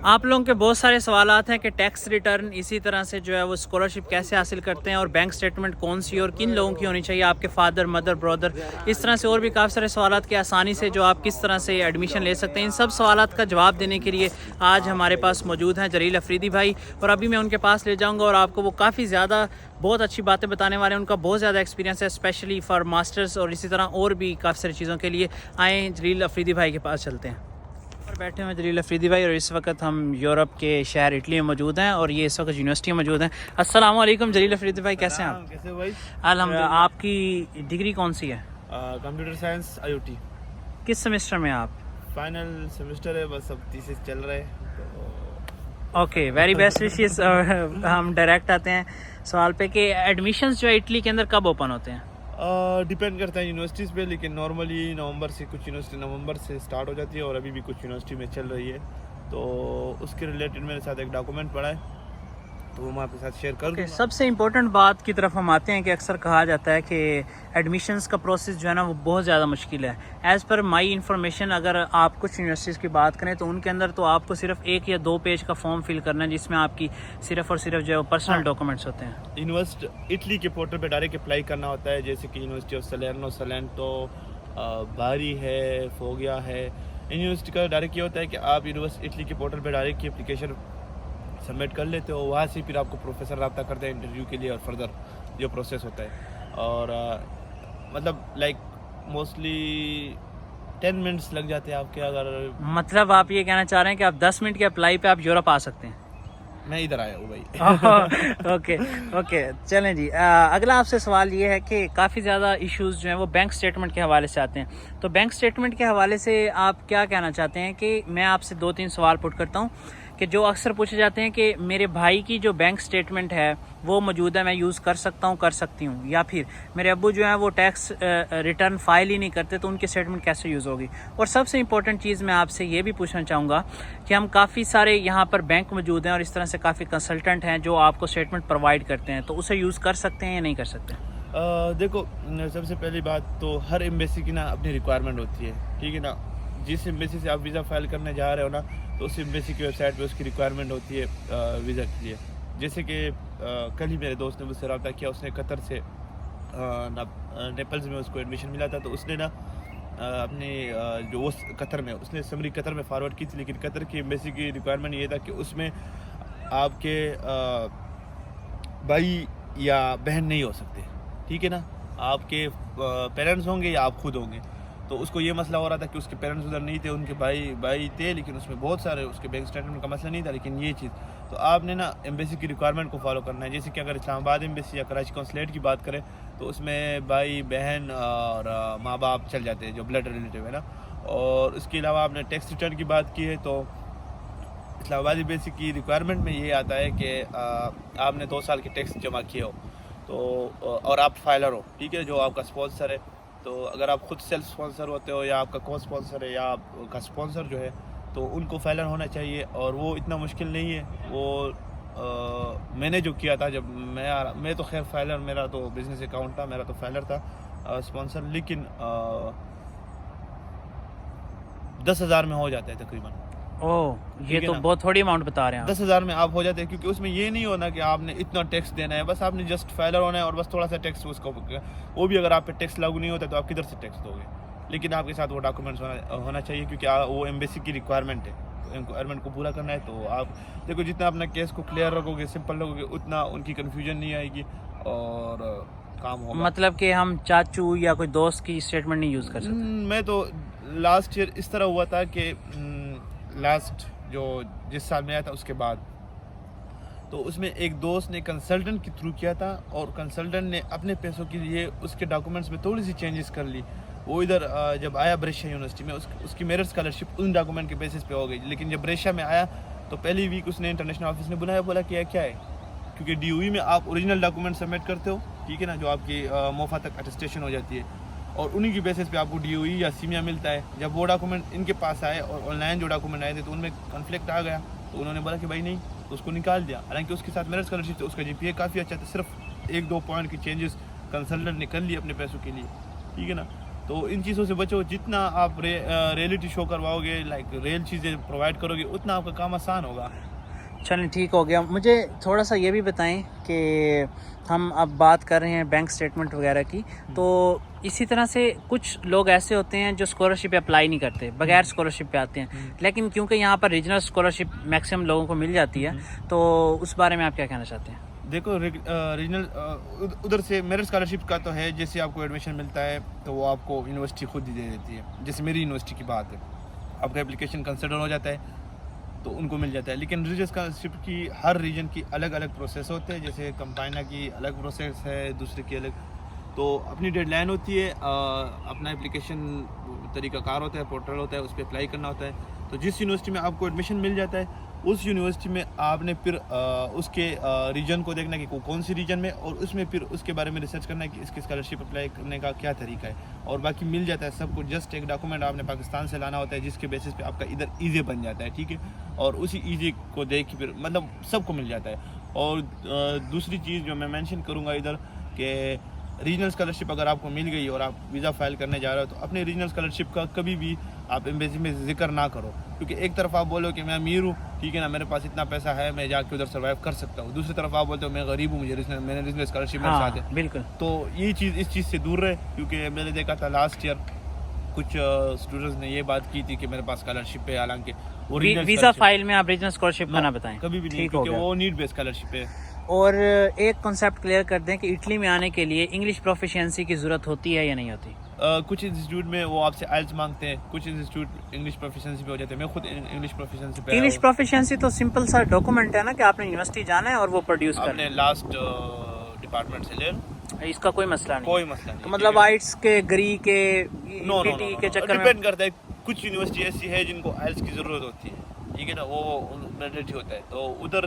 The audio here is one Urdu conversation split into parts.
آپ لوگوں کے بہت سارے سوالات ہیں کہ ٹیکس ریٹرن، اسی طرح سے جو ہے وہ اسکالرشپ کیسے حاصل کرتے ہیں، اور بینک سٹیٹمنٹ کون سی اور کن لوگوں کی ہونی چاہیے، آپ کے فادر، مدر، برادر، اس طرح سے اور بھی کافی سارے سوالات کے آسانی سے جو آپ کس طرح سے ایڈمیشن لے سکتے ہیں، ان سب سوالات کا جواب دینے کے لیے آج ہمارے پاس موجود ہیں جلیل افریدی بھائی، اور ابھی میں ان کے پاس لے جاؤں گا اور آپ کو وہ کافی زیادہ بہت اچھی باتیں بتانے والے ہیں. ان کا بہت زیادہ ایکسپیرینس ہے اسپیشلی فار ماسٹرز اور اسی طرح اور بھی کافی ساری چیزوں کے لیے. آئیں جلیل افریدی بھائی کے پاس چلتے ہیں. اور بیٹھے ہوئے جلیل افریدی بھائی، اور اس وقت ہم یورپ کے شہر اٹلی میں موجود ہیں اور یہ اس وقت یونیورسٹی میں موجود ہیں. السلام علیکم جلیل افریدی بھائی، کیسے ہیں آپ؟ کیسے بھائی؟ الحمدللہ. آپ کی ڈگری کون سی ہے؟ Computer science IoT. کس سیمسٹر میں آپ؟ فائنل سیمسٹر ہے، بس اب تیسرے چل رہے. Okay, very best wishes. ہم ڈائریکٹ آتے ہیں سوال پہ کہ ایڈمیشنز جو ہے اٹلی کے اندر کب اوپن ہوتے ہیں؟ ڈیپینڈ کرتا ہے یونیورسٹیز پہ، لیکن نارملی نومبر سے، کچھ یونیورسٹی نومبر سے اسٹارٹ ہو جاتی ہے اور ابھی بھی کچھ یونیورسٹی میں چل رہی ہے. تو اس کے ریلیٹڈ میرے ساتھ ایک ڈاکومنٹ پڑا ہے تو وہ میں آپ کے ساتھ شیئر کر دوں گا. سب سے امپورٹنٹ بات کی طرف ہم آتے ہیں کہ اکثر کہا جاتا ہے کہ ایڈمیشنز کا پروسیس جو ہے نا وہ بہت زیادہ مشکل ہے. ایز پر مائی انفارمیشن، اگر آپ کچھ یونیورسٹیز کی بات کریں تو ان کے اندر تو آپ کو صرف 1 یا 2 پیج کا فارم فل کرنا ہے جس میں آپ کی صرف اور صرف جو پرسنل ڈاکومنٹس ہوتے ہیں. یونیورسٹی اٹلی کے پورٹل پہ ڈائریکٹ اپلائی کرنا ہوتا ہے، جیسے کہ یونیورسٹی آف سلرنو، سلنٹو، باری ہے، فوگیا ہے. ان یونیورسٹی کا ڈائریکٹ یہ ہوتا ہے کہ آپ یونیورسٹی اٹلی کے پورٹل پہ ڈائریکٹ کی اپلیکیشن سبمٹ کر لیتے ہو، وہاں سے پھر آپ کو پروفیسر رابطہ کرتے ہیں انٹرویو کے لیے اور فردر جو پروسیس ہوتا ہے. اور مطلب لائک موسٹلی 10 منٹس لگ جاتے ہیں آپ کے. اگر مطلب آپ یہ کہنا چاہ رہے ہیں کہ آپ 10 منٹ کے اپلائی پہ آپ یورپ آ سکتے ہیں؟ میں ادھر آیا ہوں بھائی. اوکے چلیں جی. اگلا آپ سے سوال یہ ہے کہ کافی زیادہ ایشوز جو ہیں وہ بینک سٹیٹمنٹ کے حوالے سے آتے ہیں. تو بینک سٹیٹمنٹ کے حوالے سے آپ کیا کہنا چاہتے ہیں؟ کہ میں آپ سے 2-3 سوال پٹ کرتا ہوں کہ جو اکثر پوچھے جاتے ہیں کہ میرے بھائی کی جو بینک سٹیٹمنٹ ہے وہ موجود ہے، میں یوز کر سکتا ہوں، کر سکتی ہوں، یا پھر میرے ابو جو ہیں وہ ٹیکس ریٹرن فائل ہی نہیں کرتے تو ان کی سٹیٹمنٹ کیسے یوز ہوگی؟ اور سب سے امپورٹنٹ چیز میں آپ سے یہ بھی پوچھنا چاہوں گا کہ ہم کافی سارے یہاں پر بینک موجود ہیں اور اس طرح سے کافی کنسلٹنٹ ہیں جو آپ کو سٹیٹمنٹ پرووائڈ کرتے ہیں، تو اسے یوز کر سکتے ہیں یا نہیں کر سکتے؟ دیکھو، سب سے پہلی بات تو ہر ایمبیسی کی نا اپنی ریکوائرمنٹ ہوتی ہے، ٹھیک ہے نا. جس ایمبیسی سے آپ ویزا فائل کرنے جا رہے ہو نا، تو اس ایمبیسی کی ویب سائٹ پہ اس کی ریکوائرمنٹ ہوتی ہے ویزا کے لیے. جیسے کہ کل ہی میرے دوست نے مجھ سے رابطہ کیا، اس نے قطر سے نیپلز میں اس کو ایڈمیشن ملا تھا، تو اس نے نا اپنی جو وہ قطر میں اس نے سمری قطر میں فارورڈ کی تھی، لیکن قطر کی ایمبیسی کی ریکوائرمنٹ یہ تھا کہ اس میں آپ کے بھائی یا بہن نہیں ہو سکتے، ٹھیک ہے نا. آپ کے پیرنٹس ہوں گے یا آپ خود ہوں گے. تو اس کو یہ مسئلہ ہو رہا تھا کہ اس کے پیرنٹس ادھر نہیں تھے، ان کے بھائی تھے، لیکن اس میں بہت سارے اس کے بینک اسٹیٹمنٹ کا مسئلہ نہیں تھا. لیکن یہ چیز تو آپ نے نا ایمبیسی کی ریکوائرمنٹ کو فالو کرنا ہے. جیسے کہ اگر اسلام آباد ایمبیسی یا کراچی کونسلیٹ کی بات کریں تو اس میں بھائی بہن اور ماں باپ چل جاتے ہیں جو بلڈ ریلیٹیو ہے نا. اور اس کے علاوہ آپ نے ٹیکس ریٹرن کی بات کی ہے تو اسلام آباد ایمبیسی کی ریکوائرمنٹ میں یہ آتا ہے کہ آپ نے 2 سال کے ٹیکس جمع کیے ہو تو اور آپ فائلر ہو، ٹھیک ہے، جو آپ کا اسپانسر ہے. تو اگر آپ خود سیلف اسپانسر ہوتے ہو یا آپ کا کو اسپانسر ہے یا آپ کا اسپانسر جو ہے تو ان کو فائلر ہونا چاہیے. اور وہ اتنا مشکل نہیں ہے. وہ میں نے جو کیا تھا جب میں تو خیر فائلر، میرا تو بزنس اکاؤنٹ تھا، میرا تو فائلر تھا اسپانسر، لیکن 10,000 میں ہو جاتا ہے تقریباً. یہ تو بہت تھوڑی اماؤنٹ بتا رہے ہیں. 10,000 میں آپ ہو جاتے ہیں، کیونکہ اس میں یہ نہیں ہونا کہ آپ نے اتنا ٹیکس دینا ہے، بس آپ نے جسٹ فائلر ہونا ہے اور بس تھوڑا سا ٹیکس اس کو، وہ بھی اگر آپ پہ ٹیکس لاگو نہیں ہوتا تو آپ کدھر سے ٹیکس دو گے. لیکن آپ کے ساتھ وہ ڈاکومنٹس ہونا چاہیے، کیونکہ وہ ایمبیسی کی ریکوائرمنٹ ہے. تو ریکوائرمنٹ کو پورا کرنا ہے. تو آپ دیکھو، جتنا اپنا کیس کو کلیئر رکھو گے، سمپل رکھو گے، اتنا ان کی کنفیوژن نہیں آئے گی اور کام ہوگا. مطلب کہ ہم چاچو یا کوئی دوست کی اسٹیٹمنٹ نہیں یوز کر سکتے؟ میں تو لاسٹ ایئر اس طرح ہوا تھا کہ لاسٹ جس سال میں آیا تھا اس کے بعد، تو اس میں ایک دوست نے کنسلٹنٹ کے تھرو کیا تھا اور کنسلٹنٹ نے اپنے پیسوں کے لیے اس کے ڈاکومنٹس میں تھوڑی سی چینجز کر لی. وہ ادھر جب آیا بریشا یونیورسٹی میں، اس کی میرٹ اسکالرشپ ان ڈاکومنٹ کے بیسس پہ ہو گئی. لیکن جب بریشا میں آیا تو پہلی ویک اس نے انٹرنیشنل آفس نے بلایا، بولا کہ کیا ہے، کیونکہ DOE میں آپ اوریجنل ڈاکومنٹ سبمٹ کرتے ہو، ٹھیک ہے نا، جو آپ کی موفا تک اٹیسٹیشن ہو جاتی ہے، اور انہی کی بیسس پہ آپ کو DOE یا سیمیا ملتا ہے. جب وہ ڈاکومنٹ ان کے پاس آئے اور آن لائن جو ڈاکومنٹ آئے تھے تو ان میں کنفلکٹ آ گیا. تو انہوں نے بولا کہ بھائی نہیں، تو اس کو نکال دیا. حالانکہ اس کے ساتھ میرٹ اسکالرشپ تھی، اس کا GPA کافی اچھا تھا، صرف 1-2 پوائنٹ کی چینجز کنسلٹنٹ نے کر لی اپنے پیسوں کے لیے، ٹھیک ہے نا. تو ان چیزوں سے بچو. جتنا آپ ریئلٹی شو کرواؤ گے, لائک ریئل چیزیں پرووائڈ کرو گے, اتنا آپ کا کام آسان ہوگا. چلیں ٹھیک ہو گیا. مجھے تھوڑا سا یہ بھی بتائیں کہ ہم اب بات کر رہے ہیں بینک سٹیٹمنٹ وغیرہ کی, تو اسی طرح سے کچھ لوگ ایسے ہوتے ہیں جو اسکالرشپ اپلائی نہیں کرتے, بغیر اسکالرشپ پہ آتے ہیں, لیکن کیونکہ یہاں پر ریجنل اسکالرشپ میکسیمم لوگوں کو مل جاتی ہے, تو اس بارے میں آپ کیا کہنا چاہتے ہیں؟ دیکھو ریجنل ادھر سے میرٹ اسکالرشپ کا تو ہے, جیسے آپ کو ایڈمیشن ملتا ہے تو وہ آپ کو یونیورسٹی خود ہی دے دیتی ہے. جیسے میری یونیورسٹی کی بات ہے, آپ کا اپلیکیشن کنسیڈر ہو جاتا ہے تو ان کو مل جاتا ہے. لیکن ریجنل اسکالرشپ کی ہر ریجن کی الگ الگ پروسیس ہوتے ہیں. جیسے کمپائنا کی الگ پروسیس ہے, دوسرے کی الگ. تو اپنی ڈیڈ لائن ہوتی ہے, اپنا اپلیکیشن طریقہ کار ہوتا ہے, پورٹل ہوتا ہے, اس پہ اپلائی کرنا ہوتا ہے. تو جس یونیورسٹی میں آپ کو ایڈمیشن مل جاتا ہے, اس یونیورسٹی میں آپ نے پھر اس کے ریجن کو دیکھنا کہ کون سی ریجن میں, اور اس میں پھر اس کے بارے میں ریسرچ کرنا ہے کہ اس کی اسکالرشپ اپلائی کرنے کا کیا طریقہ ہے, اور باقی مل جاتا ہے سب کچھ. جسٹ ایک ڈاکومنٹ آپ نے پاکستان سے لانا ہوتا ہے, جس کے بیسس پہ آپ کا ادھر ایزی بن جاتا ہے. ٹھیک ہے, اور اسی ایزی کو دیکھ کے پھر مطلب سب کو مل جاتا ہے. اور دوسری چیز جو میں مینشن کروں گا ادھر, کہ ریجنل اسکالرشپ اگر آپ کو مل گئی اور آپ ویزا فائل کرنے جا رہے ہو, تو اپنے ریجنل اسکالرشپ کا کبھی بھی آپ ایمبیسی میں ذکر نہ کرو. کیونکہ ایک طرف آپ بولو کہ میں امیر ہوں, ٹھیک ہے نا, میرے پاس اتنا پیسہ ہے, میں جا کے ادھر سروائیو کر سکتا ہوں. دوسری طرف آپ بولتے ہو میں غریب ہوں, میں نے ریجنل اسکالرشپ میرے ساتھ ہے. بالکل. تو یہ چیز, اس چیز سے دور رہے. کیونکہ میں نے دیکھا تھا لاسٹ ایئر کچھ اسٹوڈنٹس نے یہ بات کی تھی کہ میرے پاس اسکالرشپ ہے, حالانکہ وہ ویزا فائل میں آپ ریجنل اسکالرشپ کا نہ بتائیں کبھی بھی نہیں, کیونکہ وہ نیڈ بیس اسکالرشپ ہے. اور ایک کنسیپٹ کلیئر کر دیں کہ اٹلی میں آنے کے لیے انگلش پروفیشنسی کی ضرورت ہوتی ہے یا نہیں ہوتی؟ کچھ انسٹیٹیوٹ میں وہ آپ سے آئلٹس مانگتے ہیں, کچھ انسٹیٹیوٹ انگلش پروفیشنسی پہ ہو جاتے ہیں. میں خود انگلش پروفیشنسی پہ. انگلش پروفیشنسی تو سمپل سا ڈاکومنٹ ہے نا, کہ آپ نے یونیورسٹی جانا ہے اور وہ پروڈیوس کرنا ہے. لاسٹ ڈپارٹمنٹ سے لے, اس کا کوئی مسئلہ نہیں. کوئی مسئلہ نہیں. تو مطلب آئٹس کے, گری کے, پی ٹی کے چکر میں ڈپینڈ کرتا ہے. کچھ یونیورسٹی ایسی ہے جن کو آئلٹس کی ضرورت ہوتی ہے, ٹھیک ہے نا, وہ مینڈیٹری ہوتا ہے. تو ادھر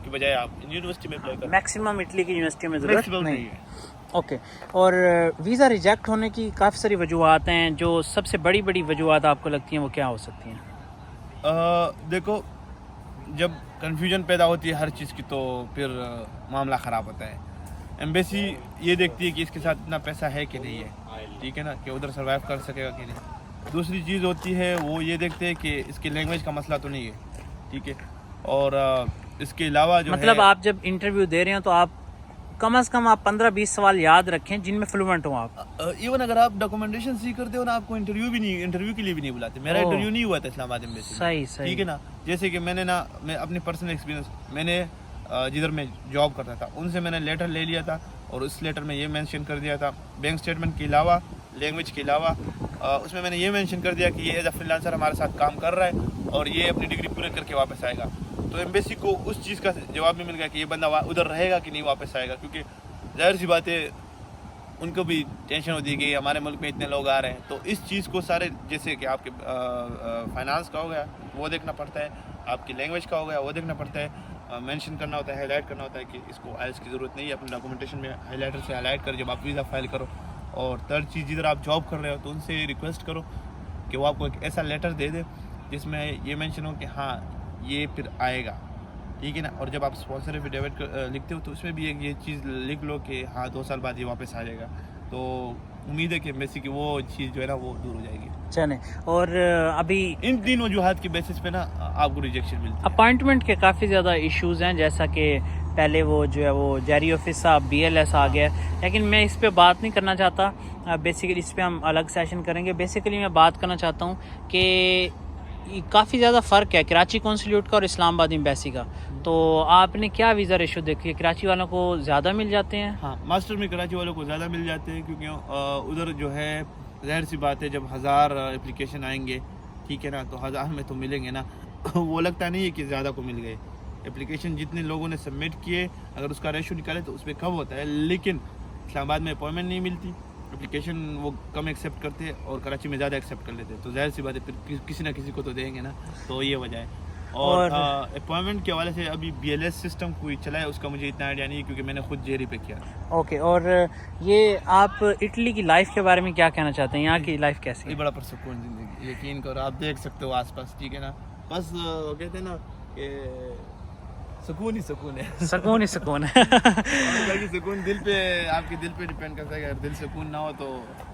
کی بجائے آپ یونیورسٹی میں اپلائی کریں. میکسیمم اٹلی کی یونیورسٹی میں ضرورت نہیں ہے. اوکے. اور ویزا ریجیکٹ ہونے کی کافی ساری وجوہات ہیں, جو سب سے بڑی بڑی وجوہات آپ کو لگتی ہیں وہ کیا ہو سکتی ہیں؟ دیکھو, جب کنفیوژن پیدا ہوتی ہے ہر چیز کی, تو پھر معاملہ خراب ہوتا ہے. ایمبیسی یہ دیکھتی ہے کہ اس کے ساتھ اتنا پیسہ ہے کہ نہیں ہے, ٹھیک ہے نا, کہ ادھر سروائیو کر سکے گا کہ نہیں. دوسری چیز ہوتی ہے وہ یہ دیکھتے ہیں کہ اس کی لینگویج کا مسئلہ تو نہیں ہے, ٹھیک ہے. اور اس کے علاوہ جو مطلب آپ جب انٹرویو دے رہے ہیں تو آپ کم از کم آپ 15-20 سوال یاد رکھیں جن میں فلوئنٹ ہوں آپ. ایون اگر آپ ڈاکومنٹیشن سی کرتے ہو نا, آپ کو انٹرویو کے لیے بھی نہیں بلاتے. میرا انٹرویو نہیں ہوا تھا اسلام آباد ایمبیسی. صحیح, ٹھیک ہے نا. جیسے کہ میں اپنی پرسنل ایکسپیرینس, میں نے جدھر میں جاب کرتا تھا ان سے میں نے لیٹر لے لیا تھا, اور اس لیٹر میں یہ مینشن کر دیا تھا بینک اسٹیٹمنٹ کے علاوہ, لینگویج کے علاوہ, اس میں نے یہ مینشن کر دیا کہ یہ ایز اے فری لانسر ہمارے ساتھ کام کر رہا ہے اور یہ اپنی ڈگری پورے کر کے واپس آئے گا. تو ایمبیسی کو اس چیز کا جواب بھی مل گیا کہ یہ بندہ ادھر رہے گا کہ نہیں واپس آئے گا. کیونکہ ظاہر سی بات ہے ان کو بھی ٹینشن ہوتی ہے کہ ہمارے ملک میں اتنے لوگ آ رہے ہیں. تو اس چیز کو سارے, جیسے کہ آپ کے فائنانس کا ہو گیا وہ دیکھنا پڑتا ہے, آپ کی لینگویج کا ہو گیا وہ دیکھنا پڑتا ہے, مینشن کرنا ہوتا ہے, ہائی لائٹ کرنا ہوتا ہے کہ اس کو آئلٹس کی ضرورت نہیں ہے. اپنے ڈاکومنٹیشن میں ہائی لائٹر سے ہائی لائٹ کر جب آپ ویزا فائل کرو. اور تھرڈ چیز, جدھر آپ جاب کر رہے ہو تو ان سے ریکویسٹ کرو کہ وہ آپ کو ایک ایسا لیٹر دے دے جس میں یہ مینشن ہو کہ ہاں یہ پھر آئے گا, ٹھیک ہے نا. اور جب آپ اسپانسر ایفیڈیوٹ لکھتے ہو تو اس میں بھی ایک یہ چیز لکھ لو کہ ہاں 2 سال بعد یہ واپس آ جائے گا. تو امید ہے کہ ایمبیسی کی وہ چیز جو ہے نا وہ دور ہو جائے گی. چلیں. اور ابھی ان 3 وجوہات کی بیسس پہ نا آپ کو ریجیکشن ملتی ہے. اپوائنٹمنٹ کے کافی زیادہ ایشوز ہیں, جیسا کہ پہلے وہ جو ہے وہ جیری آفس صاحب BLS آ گیا, لیکن میں اس پہ بات نہیں کرنا چاہتا. بیسیکلی اس پہ ہم الگ سیشن کریں گے. بیسیکلی میں بات کرنا چاہتا ہوں کہ کافی زیادہ فرق ہے کراچی کونسلیٹ کا اور اسلام آباد ایمبیسی کا. تو آپ نے کیا ویزا ریشو دیکھی ہے؟ کراچی والوں کو زیادہ مل جاتے ہیں؟ ہاں, ماسٹر میں کراچی والوں کو زیادہ مل جاتے ہیں, کیونکہ ادھر جو ہے ظاہر سی بات ہے جب 1000 اپلیکیشن آئیں گے, ٹھیک ہے نا, تو 1000 میں تو ملیں گے نا. وہ لگتا نہیں ہے کہ زیادہ کو مل گئے. اپلیکیشن جتنے لوگوں نے سبمٹ کیے اگر اس کا ریشو نکالے تو اس پہ کم ہوتا ہے, لیکن اسلام آباد میں اپوائنٹمنٹ نہیں ملتی, اپلیکیشن وہ کم ایکسیپٹ کرتے ہیں اور کراچی میں زیادہ ایکسیپٹ کر لیتے ہیں. تو ظاہر سی بات ہے پھر کسی نہ کسی کو تو دیں گے نا, تو یہ وجہ ہے. اور اپوائنٹمنٹ کے حوالے سے ابھی BLS سسٹم کوئی چلا ہے اس کا مجھے اتنا آئیڈیا نہیں ہے, کیونکہ میں نے خود جیری پہ کیا. اوکے. اور یہ آپ اٹلی کی لائف کے بارے میں کیا کہنا چاہتے ہیں؟ یہاں کی لائف کیسی ہے؟ بڑا پرسکون زندگی, یقین کرو, آپ دیکھ سکتے ہو آس پاس, ٹھیک ہے نا. بس وہ کہتے ہیں نا کہ سکون ہی سکون ہے. سکون ہی سکون ہے. سکون دل پہ, آپ کے دل پہ ڈپینڈ کرتا ہے. اگر دل سکون نہ ہو تو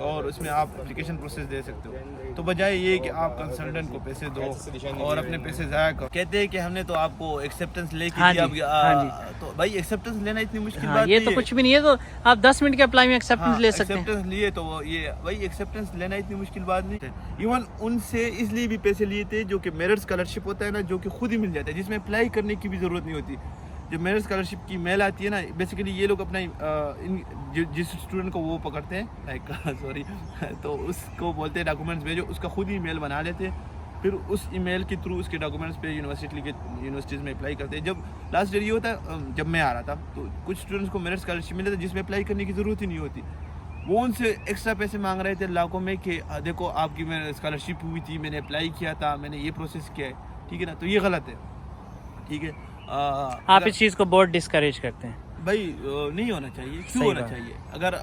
اور اس میں آپ اپلیکیشن پروسیس دے سکتے ہو. تو بجائے یہ کہ آپ کنسلٹنٹ کو پیسے دو اور اپنے پیسے ضائع کرو. کہتے ہیں کہ ہم نے تو آپ کو ایکسیپٹنس لے کے دیا, تو بھائی ایکسیپٹنس لینا اتنی مشکل بات یہ تو کچھ بھی نہیں ہے, تو آپ 10 منٹ کے اپلائی میں ایکسیپٹنس لے سکتے ہیں. ایکسیپٹنس لیے تو یہ بھائی ایکسیپٹنس لینا اتنی مشکل بات نہیں ہے. ایون ان سے اس لیے بھی پیسے لیے تھے جو کہ میرٹ اسکالرشپ ہوتا ہے نا, جو کہ خود ہی مل جاتا ہے, جس میں اپلائی کرنے کی بھی ضرورت نہیں ہوتی. جب میرٹ اسکالرشپ کی میل آتی ہے نا, بیسیکلی یہ لوگ اپنا جس اسٹوڈنٹ کو وہ پکڑتے ہیں لائک سوری تو اس کو بولتے ہیں ڈاکومنٹس بھیجو, اس کا خود ہی میل بنا لیتے ہیں, پھر اس ای میل کے تھرو اس کے ڈاکومنٹس پہ یونیورسٹیز میں اپلائی کرتے ہیں. جب لاسٹ ایئر یہ ہوتا ہے, جب میں آ رہا تھا تو کچھ اسٹوڈنٹس کو میرٹ اسکالرشپ ملا تھا جس میں اپلائی کرنے کی ضرورت ہی نہیں ہوتی. وہ ان سے ایکسٹرا پیسے مانگ رہے تھے لاکھوں میں کہ دیکھو آپ کی میرے اسکالرشپ ہوئی تھی, میں نے اپلائی کیا تھا, میں نے یہ پروسیس کیا ہے, ٹھیک ہے نا. تو یہ غلط ہے, ٹھیک ہے. آپ اس چیز کو بہت ڈسکریج کرتے ہیں. بھائی نہیں ہونا چاہیے. کیوں ہونا چاہیے؟ اگر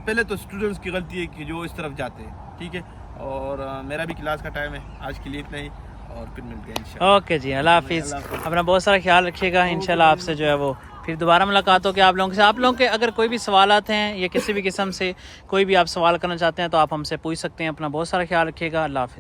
پہلے تو اسٹوڈنٹس کی غلطی ہے کہ جو اس طرف جاتے ہیں, ٹھیک ہے. اور میرا بھی کلاس کا ٹائم ہے, آج کے لیے اتنا ہی, اور پھر ملتے ہیں انشاءاللہ. اوکے جی, اللہ حافظ. اپنا بہت سارا خیال رکھیے گا. انشاءاللہ آپ سے جو ہے وہ پھر دوبارہ ملاقات ہوگی آپ لوگوں سے. آپ لوگوں کے اگر کوئی بھی سوالات ہیں یا کسی بھی قسم سے کوئی بھی آپ سوال کرنا چاہتے ہیں تو آپ ہم سے پوچھ سکتے ہیں. اپنا بہت سارا خیال رکھیے گا. اللہ حافظ.